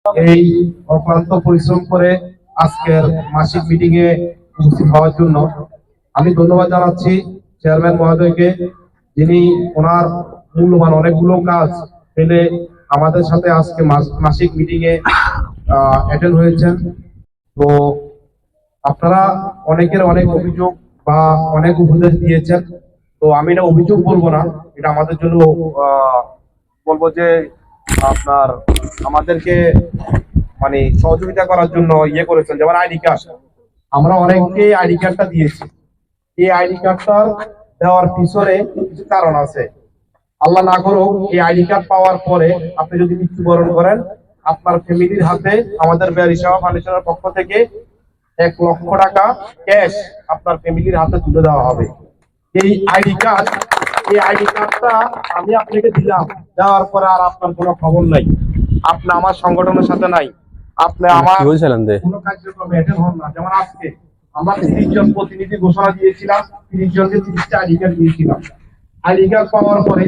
এই অক্লান্ত পরিশ্রম করে আজকের মাসিক মিটিং এ উপস্থিত হওয়ার জন্য আমি ধন্যবাদ জানাচ্ছি চেয়ারম্যান মহোদয়কে, যিনি ওনার মূল্যবান অনেকগুলো কাজ ফেলে আমাদের সাথে আজকে মাসিক মিটিং এ অ্যাটেন্ড হয়েছেন। তো আপনারা অনেকের অনেক অভিযোগ বা অনেক উপদেশ দিয়েছেন। তো আমি এটা অভিযোগ বলবো না, এটা আমাদের জন্য বলবো যে আপনার আমাদেরকে মানে সহযোগিতা করার জন্য ইয়ে করেছেন। যেমন আইডি কার্ড, আমরা অনেককে আইডি কার্ডটা দিয়েছি। এই আইডি কার্ডটা দেওয়ার পিছনে কিছু কারণ আছে। আল্লাহ না করুক এই আইডি কার্ড পাওয়ার পরে আপনি যদি মৃত্যুবরণ করেন, আপনার ফ্যামিলির হাতে আমাদের বেয়ারিশাহ ফাউন্ডেশনের পক্ষ থেকে 1 লক্ষ টাকা ক্যাশ আপনার ফ্যামিলির হাতে তুলে দেওয়া হবে। এই আইডি কার্ডটা আমি আপনাকে দিলাম, দেওয়ার পরে আর আপনার কোনো খবর নাই, আপনি আমার সংগঠনের সাথে নাই, আপনি আমার কোনো কার্যক্রমে অ্যাটেন্ড হন না। যেমন আজকে আমরা 30 জন প্রতিনিধি ঘোষণা দিয়েছিলাম, 30 জনকে 30টা আইডি কার্ড দিয়েছিলাম। আইডি কার্ড পাওয়ার পরে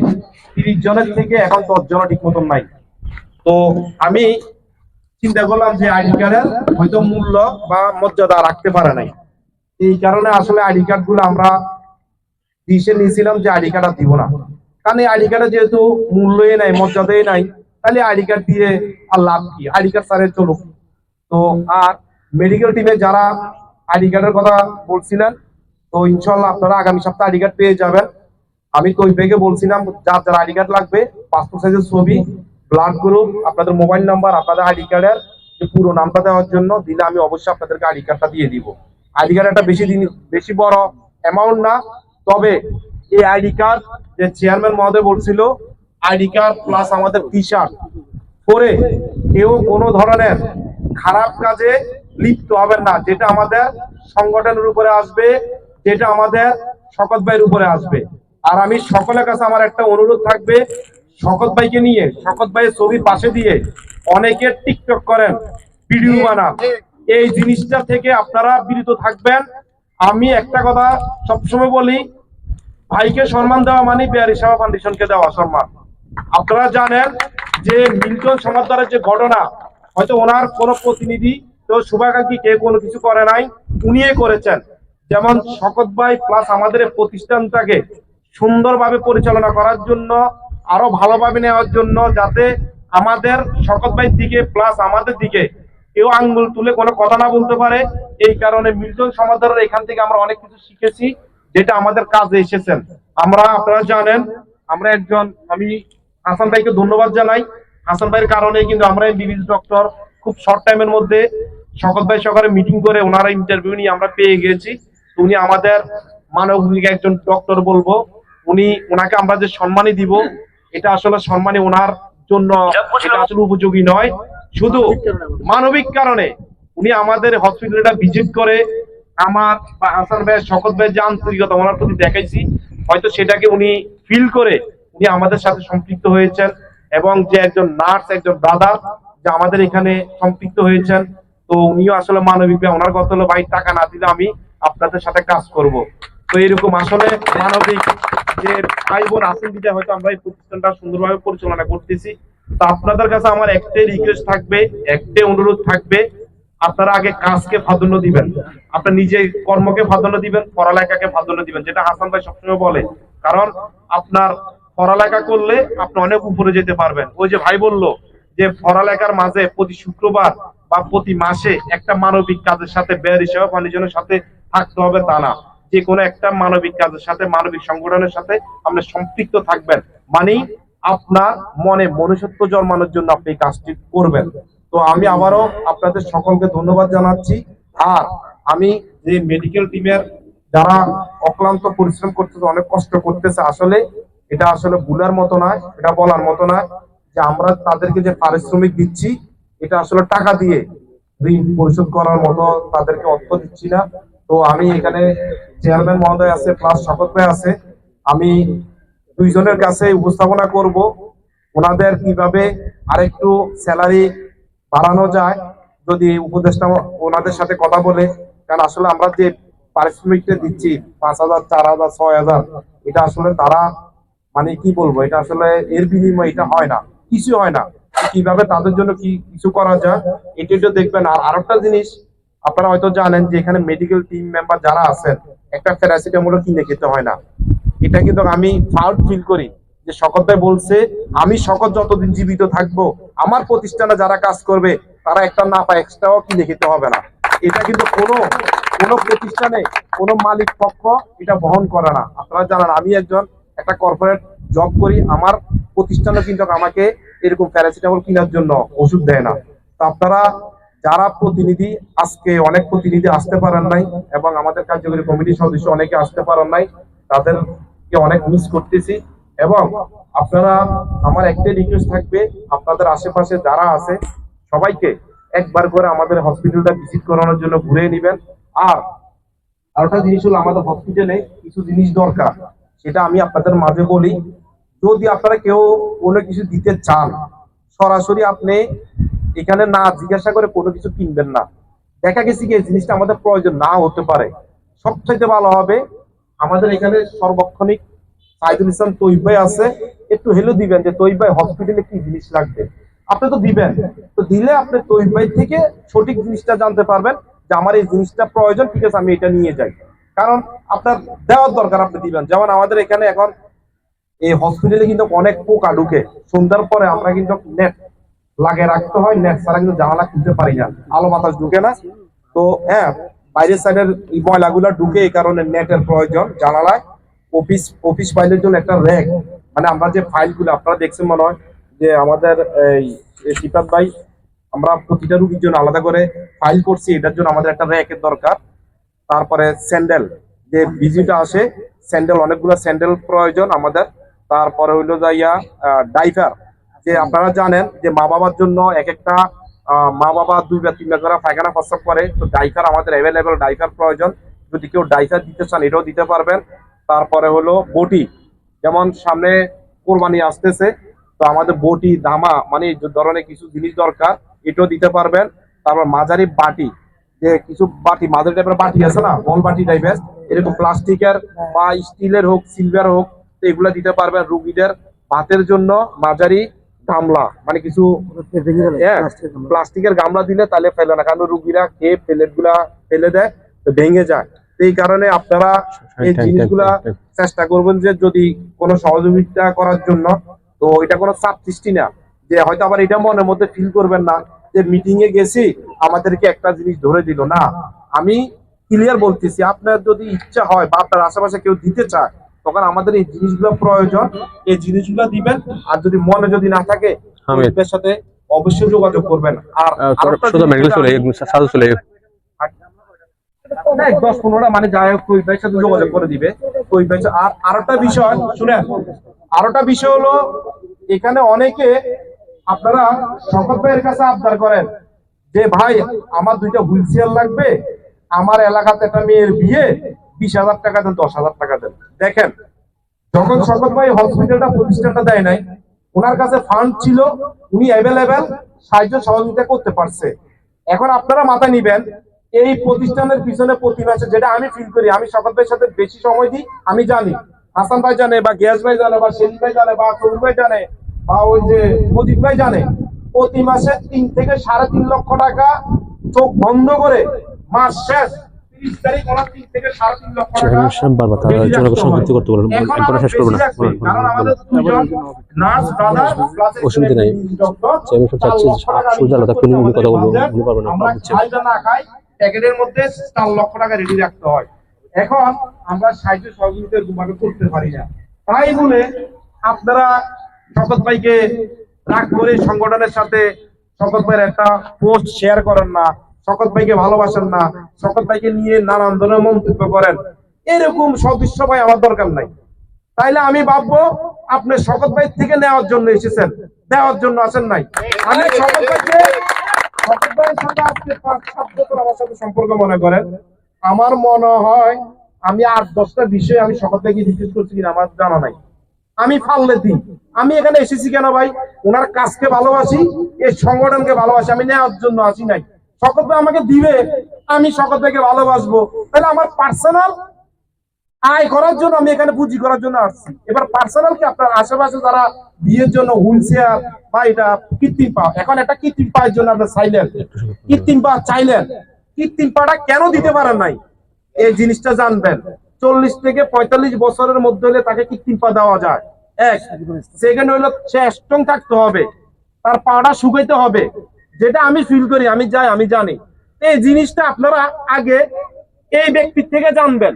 30 জনের থেকে এখন 10 জন ঠিক মতন নাই। তো আমি চিন্তা করলাম যে আইডি কার্ডের হয়তো মূল্য বা মর্যাদা রাখতে পারে নাই, এই কারণে আসলে আইডি কার্ড গুলো আমরা ডিসিশন নিয়েছিলাম যে আইডি কার্ড আর দিব না। কারণ এই আইডি কার্ডে যেহেতু মূল্যই নাই, মর্যাদাই নাই, তাহলে আইডি কার্ড দিয়ে আর লাভ কি? আইডি কার্ড সারে চলুক। তো আর মেডিকেল টিমে যারা আইডি কার্ডের কথা বলছিলেন, তো ইনশাল্লাহ আপনারা আগামী সপ্তাহে আইডি কার্ড পেয়ে যাবেন। আমি তো ওই ব্যাগে বলছিলাম যার যার আইডি কার্ড লাগবে, পাসপোর্ট সাইজের ছবি, ব্লাড গ্রুপ, আপনাদের মোবাইল নাম্বার, আপনাদের আইডি কার্ডের যে পুরো নামটা দেওয়ার জন্য দিলে আমি অবশ্যই আপনাদেরকে আইডি কার্ডটা দিয়ে দিব। আইডি কার্ড একটা বেশি বড় অ্যামাউন্ট না, তবে এই আইডি কার্ড যে চেয়ারম্যান মহোদয় বলছিল, আইডি কার্ড প্লাস আমাদের টি শার্ট পরে কেউ কোনো ধরনের খারাপ কাজে লিপ্ত হবেন না, যেটা আমাদের সংগঠনের উপরে আসবে, যেটা আমাদের শকত ভাইয়ের উপরে আসবে। আর আমি সকলের কাছে আমার একটা অনুরোধ থাকবে, শকত ভাইকে নিয়ে, শকত ভাইয়ের ছবি পাশে দিয়ে অনেকে টিকটক করেন, ভিডিও বানান, এই জিনিসটা থেকে আপনারা বিরত থাকবেন। আমি একটা কথা সবসময় বলি, ভাইকে সম্মান দেওয়া মানে বেয়ারিশাহ ফাউন্ডেশনকে দেওয়া সম্মান। আপনারা জানেন যে মিল্টন সমাদদারের যে ঘটনা, হয়তো ওনার কোন প্রতিনিধি তো শুভাকাঙ্ক্ষী কে কোনো কিছু করে নাই, উনিই করেছেন। যেমন শকত ভাই প্লাস আমাদের প্রতিষ্ঠানটাকে সুন্দরভাবে পরিচালনা করার জন্য, আরো ভালোভাবে নেওয়ার জন্য, যাতে আমাদের শকত ভাইয়ের দিকে প্লাস আমাদের দিকে কেউ আঙ্গুল তুলে কোনো কথা না বলতে পারে, এই কারণে মিল্টন সমাদদারের এখান থেকে আমরা অনেক কিছু শিখেছি, যেটা আমাদের কাজে এসেছেন। আপনারা জানেন আমরা আমি হাসান ভাইকে ধন্যবাদ জানাই। হাসান ভাইয়ের কারণে কিন্তু আমরা বিবিজি ডক্টর খুব শর্ট টাইমের মধ্যে শকত ভাই সকালে মিটিং করে ওনারা ইন্টারভিউ নিয়ে আমরা পেয়ে গেছি। উনি আমাদের মানবিক একজন ডক্টর বলবো। ওনাকে আমরা যে সম্মানই দিব, এটা আসলে সম্মানই ওনার জন্য এটা আসলে উপযোগী নয়, শুধু মানবিক কারণে উনি আমাদের হসপিটালটা ভিজিট করে আমার বা হাসান ভাইয়ের, শকত ভাইয়ের যে আন্তরিকতা ওনার প্রতি দেখাইছি, হয়তো সেটাকে উনি ফিল করে উনি আমাদের সাথে সম্পৃক্ত হয়েছেন। এবং যে একজন নার্স, একজন ব্রাদার যে আমাদের এখানে সম্পৃক্ত হয়েছেন, তো উনিও আসলে মানবিক ভাই। ওনার কথা হলো, ভাই টাকা না দিলে আমি আপনাদের সাথে কাজ করব। তো এরকম আসলে মানবিক যে ভাই বোন আছেন, দিতে হয়তো আমরা এই প্রতিষ্ঠানটা সুন্দরভাবে পরিচালনা করতেছি। তো আপনাদের কাছে আমার একটাই রিকোয়েস্ট থাকবে, একটাই অনুরোধ থাকবে, আপনারা আগে কাজকে প্রাধান্য দিবেন, আপনার নিজে কর্মকে প্রাধান্য দিবেন, পড়ালেখাকে প্রাধান্য দিবেন, যেটা হাসান ভাই সবসময় বলে। কারণ আপনার পড়ালেখা করলে আপনি অনেক উপরে যেতে পারবেন। ওই যে ভাই বললো যে পড়ালেখার মাঝে প্রতি শুক্রবার বা প্রতি মাসে একটা মানবিক কাজের সাথে বেয়ারিশাহ ফাউন্ডেশনের সাথে থাকতে হবে তা না, যে কোনো একটা মানবিক কাজের সাথে, মানবিক সংগঠনের সাথে আপনি সম্পৃক্ত থাকবেন, মানে আপনার মনে মনুষ্যত্ব জন্মানোর জন্য আপনি কাজটি করবেন। তো আমি আবারও আপনাদের সকলকে ধন্যবাদ জানাচ্ছি। আর আমি যে মেডিকেল টিমের যারা অক্লান্ত পরিশ্রম করতেছে, অনেক কষ্ট করতেছে, আসলে এটা আসলে ভুলার মতো নয়, এটা বলার মতো নয় যে আমরা তাদেরকে যে পারিশ্রমিক দিচ্ছি, এটা আসলে টাকা দিয়ে ঋণ পরিশোধ করার মতো তাদেরকে অর্থ দিচ্ছি না। তো আমি এখানে চেয়ারম্যান মহোদয় আছে প্লাস শকত ভাই আছে, আমি দুইজনের কাছে উপস্থাপনা করব ওনাদের কিভাবে আরেকটু স্যালারি বাড়ানো যায়, যদি উপদেষ্টা ওনাদের সাথে কথা বলে। কারণ আসলে আমরা যে পারিশ্রমিকটা দিচ্ছি 5,000, 4,000, 6,000, এটা আসলে তারা মানে কি বলবো, এটা আসলে এর বিনিময়ে এটা হয় না, কিছু হয় না। কিভাবে তাদের জন্য কি কিছু করা যায় এটা দেখবেন। আর আরেকটা জিনিস আপনারা হয়তো জানেন যে এখানে মেডিকেল টিম মেম্বার যারা আছেন একটা প্যারাসিটামল কিনে খেতে হয় না। এটা কিন্তু আমি প্রাউড ফিল করি যে শকত ভাই বলছে আমি শকত যতদিন জীবিত থাকবো আমার প্রতিষ্ঠানে যারা কাজ করবে তারা একটা নাপা এক্সট্রাও কিনে খেতে হবে না। এটা কিন্তু কোনো প্রতিষ্ঠানে কোনো মালিক পক্ষ এটা বহন করে না। আপনারা জানেন আমি একটা কর্পোরেট জব করি, আমার প্রতিষ্ঠানে কিন্তু আমাকে এরকম প্যারাসিটামল কেনার জন্য ওষুধ দেয় না। তো আপনারা যারা প্রতিনিধি, আজকে অনেক প্রতিনিধি আসতে পারেন নাই এবং আমাদের কার্যকরী কমিটির সদস্য অনেকে আসতে পারেন নাই, তাদেরকে অনেক মিস করতেছি। এবং আপনারা আমার একটাই রিকোয়েস্ট থাকবে, আপনাদের আশেপাশে যারা আছে সবাইকে একবার করে আমাদের হসপিটালটা ভিজিট করানোর জন্য ঘুরে নেবেন। আর আরেকটা জিনিস হলো আমাদের হসপিটালে কিছু জিনিস দরকার, সেটা আমি আপনাদের মাঝে বলি। যদি আপনারা কেউ কোনো কিছু দিতে চান সরাসরি আপনি এখানে না জিজ্ঞাসা করে কোনো কিছু কিনবেন না। দেখা গেছে কি এই জিনিসটা আমাদের প্রয়োজন না হতে পারে, সবচাইতে ভালো হবে আমাদের এখানে সর্বক্ষণিক সাইদুল ইসলাম তৈব ভাই আছে, একটু হেলো দিবেন যে তৈব ভাই হসপিটালে কি জিনিস লাগবে, আপনি তো দিবেন। তো দিলে আপনি তৈব ভাই থেকে সঠিক জিনিসটা জানতে পারবেন যে আমার এই জিনিসটা প্রয়োজন, ঠিক আছে আমি এটা নিয়ে যাই। কারণ আপনার দেওয়ার দরকার আপনি দিবেন। যেমন আমাদের এখানে এখন এই হসপিটালে কিন্তু অনেক পোকা ঢুকে, সন্ধ্যার পরে আমরা কিন্তু নেট লাগিয়ে রাখতে হয়, নেট ছাড়া কিন্তু জানালা খুলতে পারি না, আলো বাতাস ঢুকে না। তো হ্যাঁ, বাইরের সাইডের ময়লাগুলো ঢুকে, এই কারণে নেটের প্রয়োজন জানালায়। অফিস ফাইলের জন্য একটা র্যাক, মানে আমরা যে ফাইলগুলো আপনারা দেখছেন মনে হয় যে আমাদের এই শিপাত ভাই আমরা প্রতিটা রুগীর জন্য আলাদা করে ফাইল করছি, এটার জন্য আমাদের একটা র্যাকের দরকার। তারপরে স্যান্ডেল, যে ভিজিটা আসে স্যান্ডেল, অনেকগুলো স্যান্ডেল প্রয়োজন আমাদের। তারপরে হইলো যাইয়া ডাইপার, যে আপনারা জানেন যে মা বাবার জন্য এক একটা মা বাবা 2 বা 3 বার করে পায়খানা প্রস্রাব করে, তো ডাইপার আমাদের অ্যাভেলেবেল ডাইপার প্রয়োজন। যদি কেউ ডাইপার দিতে চান এটাও দিতে পারবেন। তারপরে হলো বটি, যেমন সামনে কোরবানি আসতেছে, তো আমাদের বটি দামা মানে এই ধরনের কিছু জিনিস দরকার, এটাও দিতে পারবেন। তারপর মাঝারি বাটি, যে কিছু বাটি মাঝারি টাইপের বাটি আছে না, বল বাটি টাইপের, এরকম প্লাস্টিকের বা স্টিলের হোক সিলভার হোক, তো এগুলো দিতে পারবেন। রুগীদের ভাতের জন্য মাঝারি গামলা, মানে কিছু প্লাস্টিকের গামলা দিলে তাহলে ফেলে না, কারণ রুগীরা খেয়ে প্লেট গুলা ফেলে দেয়, তো ভেঙে যায়। এই কারণে আপনারা এই জিনিসগুলা চেষ্টা করবেন যে যদি কোনো সহযোগিতা করার জন্য। তো এটা কোনো চাপ সৃষ্টি না, যে হয়তো আবার এটা মনের মধ্যে ফিল করবেন না যে মিটিং এ গেছি আমাদেরকে একটা জিনিস ধরে দিল না। আমি ক্লিয়ার বলতেছি, আপনার যদি ইচ্ছা হয় বা আপনার আশেপাশে কেউ দিতে চায় তখন আমাদের এই জিনিসগুলো প্রয়োজন, এই জিনিসগুলো দিবেন। আর যদি মনে যদি না থাকে এর সাথে অবশ্যই যোগাযোগ করবেন। আর 10-15টা মানে যাই হোক ওই ভাইয়ের সাথে যোগাযোগ করে দিবে ওই ভাই। আর আরেকটা বিষয় শুনেন, আরেকটা বিষয় হলো এখানে অনেকে আপনারা শকত ভাইয়ের কাছে আবদার করেন যে ভাই আমার 2টা হুইল চেয়ার লাগবে, আমার এলাকাতে একটা মেয়ের বিয়ে, 20,000 টাকা দেন, 10,000 টাকা দেন। দেখেন, যখন শকত ভাই হসপিটালটা প্রতিষ্ঠানটা দেয় নাই, ওনার কাছে ফান্ড ছিল, উনি অ্যাভেলেবেল সাহায্য সহযোগিতা করতে পারছে। এখন আপনারা মাথায় নিবেন এই প্রতিষ্ঠানের পিছনে প্রতি মাসে, যেটা আমি ফিল করি, আমি শকত ভাইয়ের সাথে বেশি সময় দিই, আমি জানি, হাসান ভাই জানে বা গিয়াস ভাই জানে বা সেলিম ভাই জানে বা তরুণ ভাই জানে বা ওই যে মজিদ ভাই জানে, প্রতি মাসে 3 থেকে 3.5 লক্ষ টাকা চোখ বন্ধ করে মাস শেষ 30 তারিখ ওরা 3 থেকে 3.5 লক্ষ টাকা কারণ আমাদের 2জন নার্স ব্রাদার প্লাস অসুবিধা নাই, আমি সব চাচ্ছি সুজা আলাদা করে নিয়ে কথা বলবো, বলতে পারবো না, আমরা খাইটা না খাই প্যাকেটের মধ্যে 4 লক্ষ টাকা রেডি রাখতে হয়। এখন আমরা সাহায্য সহযোগিতা দুভাবে করতে পারি না, তাই বলে আপনারা শকত ভাইকে রাগ করে সংগঠনের সাথে শকত ভাইয়ের একটা পোস্ট শেয়ার করেন না, শকত ভাইকে ভালোবাসেন না, শকত ভাইকে নিয়ে নানান ধরনের মন্তব্য করেন, এরকম সদস্য ভাই আমার দরকার নাই। তাইলে আমি ভাববো আপনি শকত ভাই থেকে নেওয়ার জন্য এসেছেন, দেওয়ার জন্য আসেন নাই। আমি শকত ভাইয়ের সাথে আজকে 5-7 বছর আমার সাথে সম্পর্ক মনে করেন, আমার মনে হয় আমি 8-10টা বিষয় আমি শকত ভাইকে ডিসকাস করছি কিনা আমার জানা নাই, আমি ফাললে দিই। আমি এখানে এসেছি কেন ভাই, ওনার কাজকে ভালোবাসি, এই সংগঠনকে ভালোবাসি, আমি নেওয়ার জন্য আসি নাই। শকত ভাই আমাকে দিবে, আমি শকত ভাইকে ভালোবাসবো, তাহলে আমার পার্সোনাল আয় করার জন্য আমি এখানে পুঁজি করার জন্য আসছি। এবার পার্সোনাল কি আপনার আশেপাশে যারা বিয়ের জন্য হুইল চেয়ার বা এটা কৃত্রিম পা, এখন একটা কৃত্রিম পায়ের জন্য আপনার চাইলেন, কৃত্রিম পা চাইলেন, কৃত্রিম পাটা কেন দিতে পারেন নাই, এই জিনিসটা জানবেন। 40 থেকে 45 বছরের মধ্যে হলে তাকে কৃত্রিম পা দেওয়া যায়। এক সেকেন্ড হলো সে স্ট্রং থাকতে হবে, তার পাটা শুকাইতে হবে, যেটা আমি ফিল করি, আমি যাই, আমি জানি। এই জিনিসটা আপনারা আগে এই ব্যক্তির থেকে জানবেন।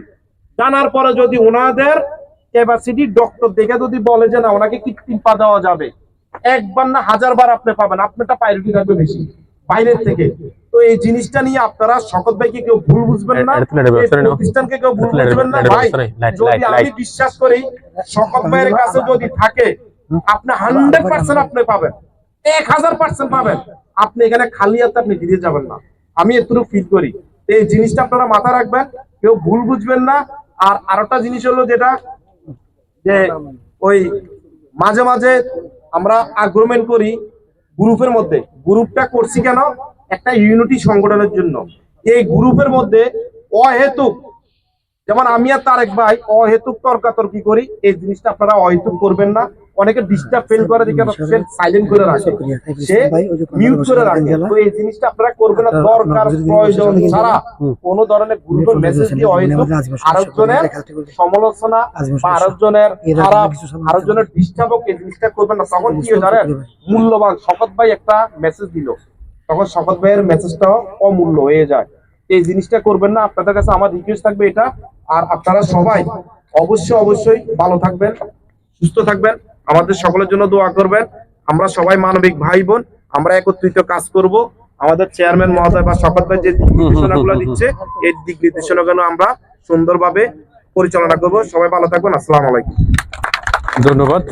জানার পরে যদি ওনাদের ক্যাপাসিটি ডক্টর দেখে যদি বলে যে না ওনাকে কৃত্রিম পা দেওয়া যাবে, একবার না 1000 বার আপনি পাবেন, আপনারটা প্রায়োরিটি থাকবে বেশি বাইরের থেকে। তো এই জিনিসটা নিয়ে আপনারা শকত ভাইকে কেউ ভুল বুঝবেন না, প্রতিষ্ঠানকে কেউ ভুল বুঝবেন না ভাই। যদি আমি বিশ্বাস করি শকত ভাইয়ের কাছে যদি থাকে, আপনি 100% আপনি পাবেন, 1000% পাবেন। আপনি এখানে খালি হাতে আপনি ফিরে যাবেন না, আমি এতটুকু ফিল করি। এই জিনিসটা আপনারা মাথা রাখবেন, কেউ ভুল বুঝবেন না। আর আরেকটা জিনিস হলো যেটা যে ওই মাঝে মাঝে আমরা আর্গুমেন্ট করি গ্রুপের মধ্যে। গ্রুপটা করছি কেন? একটা ইউনিটি সংগঠনের জন্য। এই গ্রুপের মধ্যে অহেতুক, যেমন আমি আর তারেক ভাই অহেতুক তর্কাতর্কি করি, এই জিনিসটা আপনারা অহেতুক করবেন না। অনেকে ডিস্টার্ব ফিল করে দেখে সাইলেন্ট করে রাখে, সে মিউট করে রাখে। তো এই জিনিসটা আপনারা করবেন না, দরকার প্রয়োজন ছাড়া কোনো ধরনের গ্রুপের মেসেজ দিয়ে অহেতুক আরেকজনের সমালোচনা বা আরেকজনের খারাপ, আরেকজনের ডিস্টার্ব হোক, এই জিনিসটা করবেন না। তখন কি হয় জানেন, মূল্যবান শকত ভাই একটা মেসেজ দিল, তখন শকত ভাইয়ের মেসেজটাও অমূল্য হয়ে যায়। এই জিনিসটা করবেন না, আপনাদের কাছে আমার রিকোয়েস্ট থাকবে এটা। আর আপনারা সবাই অবশ্যই ভালো থাকবেন, সুস্থ থাকবেন, আমাদের সকলের জন্য দোয়া করবেন। আমরা সবাই মানবিক ভাই বোন, আমরা একত্রিত কাজ করব। আমাদের চেয়ারম্যান মহোদয় বা শকত ভাই যে দিক নির্দেশনাগুলো দিচ্ছে, এই দিক নির্দেশনাগুলো আমরা সুন্দরভাবে পরিচালনা করব। সবাই ভালো থাকবেন, আসসালামু আলাইকুম, ধন্যবাদ।